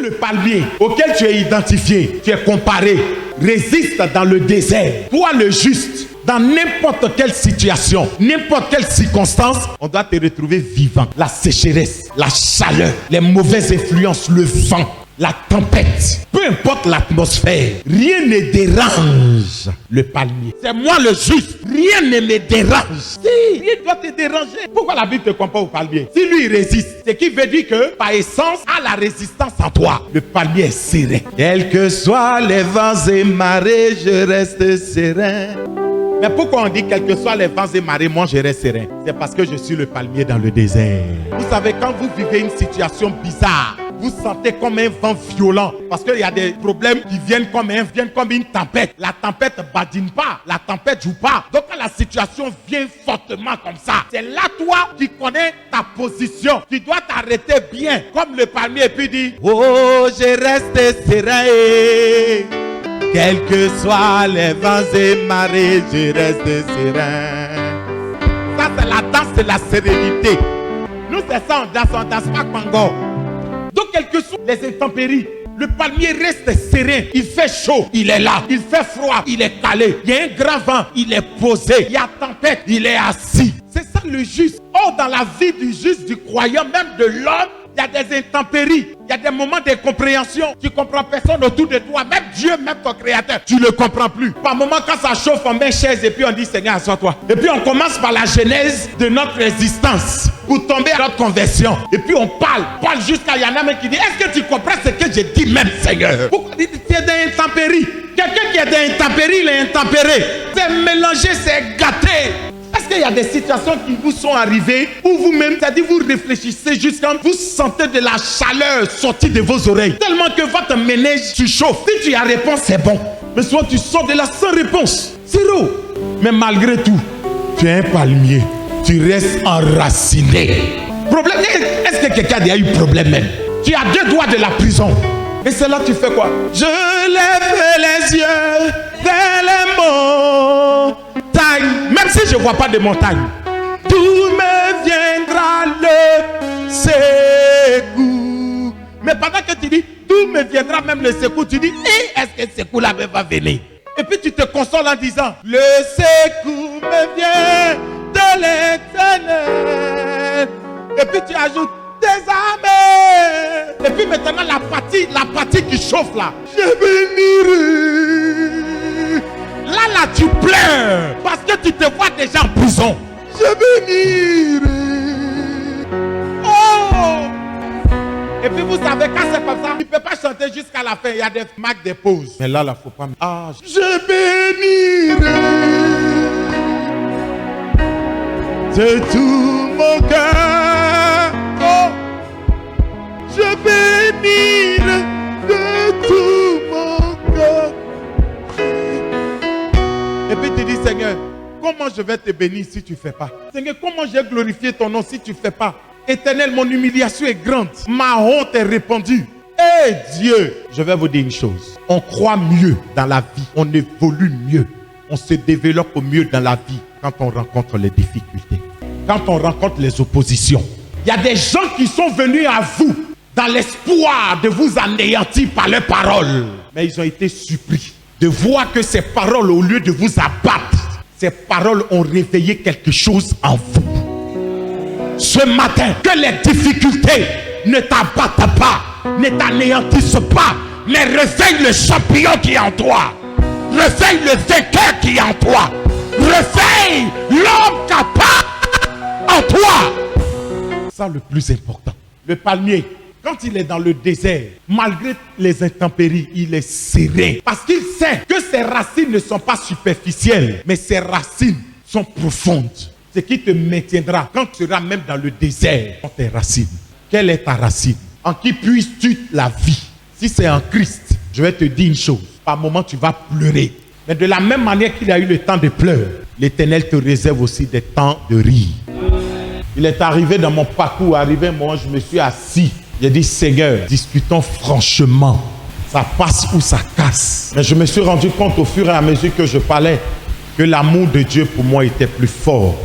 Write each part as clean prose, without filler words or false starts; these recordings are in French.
le palmier auquel tu es identifié, tu es comparé, résiste dans le désert, toi le juste, dans n'importe quelle situation, n'importe quelle circonstance, on doit te retrouver vivant. La sécheresse, la chaleur, les mauvaises influences, le vent, la tempête, peu importe l'atmosphère, rien ne dérange le palmier. C'est moi le juste, rien ne me dérange. Si, rien doit te déranger. Pourquoi la Bible te compare au palmier? Si lui il résiste, c'est qui veut dire que par essence a la résistance en toi. Le palmier est serein. Quels que soient les vents et marées, je reste serein. Mais pourquoi on dit quels que soient les vents et marées, moi je reste serein? C'est parce que je suis le palmier dans le désert. Vous savez, quand vous vivez une situation bizarre, vous sentez comme un vent violent. Parce qu'il y a des problèmes qui viennent comme une tempête. La tempête ne badine pas. La tempête ne joue pas. Donc quand la situation vient fortement comme ça, c'est là toi qui connais ta position. Tu dois t'arrêter bien comme le palmier et puis dire: oh, je reste serein. Quels que soient les vents et marées, je reste serein. Ça c'est la danse de la sérénité. Nous c'est ça, on danse pas Congo. Donc, quelles que soient les intempéries, le palmier reste serein. Il fait chaud, il est là. Il fait froid, il est calé. Il y a un grand vent, il est posé. Il y a tempête, il est assis. C'est ça le juste. Or, dans la vie du juste, du croyant, même de l'homme, il y a des intempéries. Il y a des moments d'incompréhension. Tu ne comprends personne autour de toi. Même Dieu, même ton créateur, tu ne le comprends plus. Par moment, quand ça chauffe, on met chaise et puis on dit: Seigneur, assois-toi. Et puis on commence par la genèse de notre résistance pour tomber à notre conversion. Et puis on parle jusqu'à y en a même qui dit: est-ce que tu comprends ce que je dis même, Seigneur? Pourquoi tu es dans intempéries? Quelqu'un qui est dans intempéries, il est intempéré. C'est mélangé, c'est gâté. Est-ce qu'il y a des situations qui vous sont arrivées où vous-même, c'est-à-dire vous réfléchissez jusqu'à vous sentez de la chaleur sortir de vos oreilles, tellement que votre ménage se chauffe. Si tu as réponse, c'est bon. Mais souvent tu sors de là sans réponse. Zéro. Mais malgré tout, tu es un palmier. Tu restes enraciné. Problème, est-ce que quelqu'un a déjà eu problème même? Tu as 2 doigts de la prison. Et c'est là que tu fais quoi? Je lève les yeux vers les montagnes. Même si je ne vois pas de montagne, d'où me viendra le secours? Mais pendant que tu dis d'où me viendra même le secours, tu dis: est-ce que ce secours là va venir? Et puis tu te consoles en disant: le secours me vient de l'Éternel. Et puis tu ajoutes: des armées. Et puis maintenant la partie qui chauffe là, je bénirai. Là, tu pleures parce que tu te vois déjà en prison. Je bénirai. Oh! Et puis vous savez, quand c'est comme ça, tu ne peux pas chanter jusqu'à la fin. Il y a des marques de pause. Mais là, il ne faut pas. Ah, je bénirai de tout mon cœur. Oh! Je bénirai de tout mon cœur. Et puis tu dis: Seigneur, comment je vais te bénir si tu ne fais pas? Seigneur, comment je vais glorifier ton nom si tu ne fais pas? Éternel, mon humiliation est grande. Ma honte est répandue. Eh Dieu, je vais vous dire une chose. On croit mieux dans la vie. On évolue mieux. On se développe mieux dans la vie quand on rencontre les difficultés. Quand on rencontre les oppositions. Il y a des gens qui sont venus à vous dans l'espoir de vous anéantir par leurs paroles. Mais ils ont été surpris de voir que ces paroles, au lieu de vous abattre, ces paroles ont réveillé quelque chose en vous. Ce matin, que les difficultés ne t'abattent pas, ne t'anéantissent pas, mais réveille le champion qui est en toi. Réveille le vainqueur qui est en toi. Réveille l'homme capable en toi. C'est ça le plus important. Le palmier, quand il est dans le désert, malgré les intempéries, il est serein. Parce qu'il sait que ses racines ne sont pas superficielles, mais ses racines sont profondes. Ce qui te maintiendra quand tu seras même dans le désert. Tes racines. Quelle est ta racine? En qui puisses-tu la vie? Si c'est en Christ, je vais te dire une chose. Par moment, tu vas pleurer. Mais de la même manière qu'il a eu le temps de pleurer, l'Éternel te réserve aussi des temps de rire. Il est arrivé dans mon parcours, arrivé un moment, je me suis assis. J'ai dit: Seigneur, discutons franchement. Ça passe ou ça casse. Mais je me suis rendu compte au fur et à mesure que je parlais que l'amour de Dieu pour moi était plus fort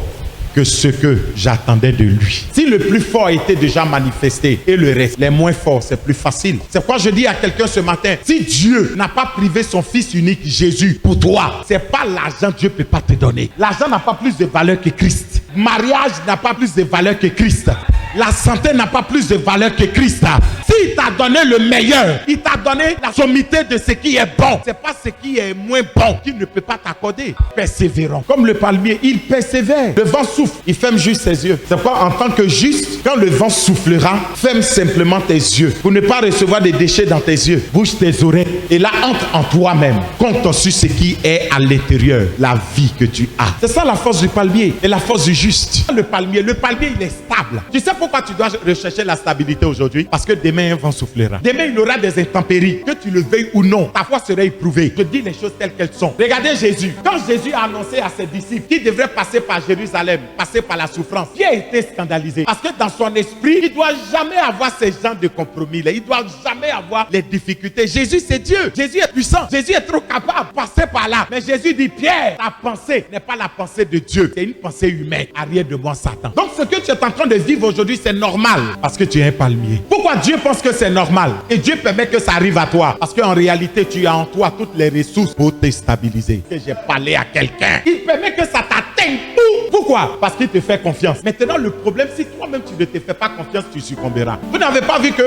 que ce que j'attendais de lui. Si le plus fort était déjà manifesté et le reste, les moins forts, c'est plus facile. C'est pourquoi je dis à quelqu'un ce matin, si Dieu n'a pas privé son fils unique Jésus pour toi, c'est pas l'argent que Dieu peut pas te donner. L'argent n'a pas plus de valeur que Christ. Mariage n'a pas plus de valeur que Christ. La santé n'a pas plus de valeur que Christ. S'il t'a donné le meilleur, il t'a donné la sommité de ce qui est bon. C'est pas ce qui est moins bon qu'il ne peut pas t'accorder. Persévérant. Comme le palmier, il persévère. Le vent souffle, il ferme juste ses yeux. C'est pourquoi en tant que juste, quand le vent soufflera, ferme simplement tes yeux pour ne pas recevoir des déchets dans tes yeux. Bouge tes oreilles et là entre en toi-même. Compte sur ce qui est à l'intérieur, la vie que tu as. C'est ça la force du palmier et la force du juste. Le palmier, il est stable. Tu sais pourquoi tu dois rechercher la stabilité aujourd'hui? Parce que demain, un vent soufflera. Demain, il y aura des intempéries. Que tu le veuilles ou non, ta foi sera éprouvée. Je dis les choses telles qu'elles sont. Regardez Jésus. Quand Jésus a annoncé à ses disciples qu'il devrait passer par Jérusalem, passer par la souffrance, Pierre était scandalisé. Parce que dans son esprit, il ne doit jamais avoir ces gens de compromis-là. Il ne doit jamais avoir les difficultés. Jésus, c'est Dieu. Jésus est puissant. Jésus est trop capable de passer par là. Mais Jésus dit, Pierre, ta pensée n'est pas la pensée de Dieu. C'est une pensée humaine. Arrière de moi, Satan. Donc, ce que tu es en train de vivre aujourd'hui, c'est normal. Parce que tu es un palmier. Pourquoi Dieu pense que c'est normal? Et Dieu permet que ça arrive à toi. Parce qu'en réalité, tu as en toi toutes les ressources pour te stabiliser. Que j'ai parlé à quelqu'un. Il permet que ça t'atteigne tout. Pourquoi? Parce qu'il te fait confiance. Maintenant, le problème, si toi-même tu ne te fais pas confiance, tu succomberas. Vous n'avez pas vu que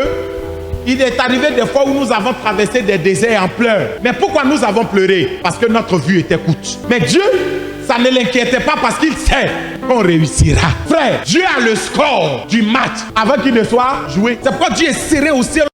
il est arrivé des fois où nous avons traversé des déserts en pleurs. Mais pourquoi nous avons pleuré? Parce que notre vue était courte. Mais Dieu, ça ne l'inquiétait pas parce qu'il sait qu'on réussira. Frère, Dieu a le score du match avant qu'il ne soit joué. C'est pourquoi Dieu est serré au ciel